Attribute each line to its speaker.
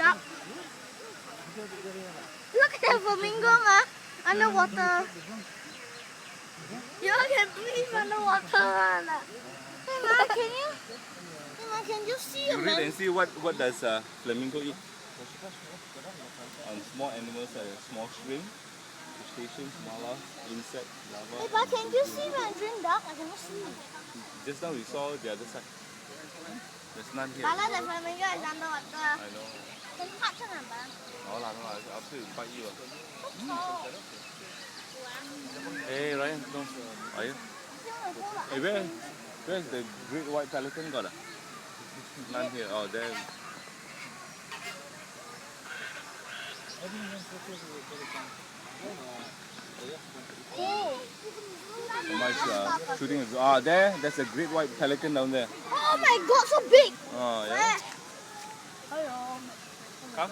Speaker 1: up. Look at the flamingo, ma. Underwater. You can breathe underwater, ma. Hey, ma, can you? Hey, ma, can you see
Speaker 2: You
Speaker 1: a
Speaker 2: read
Speaker 1: man?
Speaker 2: and see what does flamingo eat? Small animals like small shrimp, crustaceans, mollusks, insects, larvae.
Speaker 1: Hey, but can you see Mandarin duck? I cannot see.
Speaker 2: Just now we saw the other side. There's none here.
Speaker 1: Bala, the flamingo is underwater.
Speaker 2: I know.
Speaker 1: Can you touch it, ma?
Speaker 2: No lah, after it bite you.
Speaker 1: Oh.
Speaker 2: Hey Ryan, no. Are you? Hey, where's the great white pelican got? None here. Oh, there.
Speaker 1: Oh.
Speaker 2: Nice shooting. There's a great white pelican down there.
Speaker 1: Oh my god, so big!
Speaker 2: Oh, yeah.
Speaker 1: Hello.
Speaker 2: Come.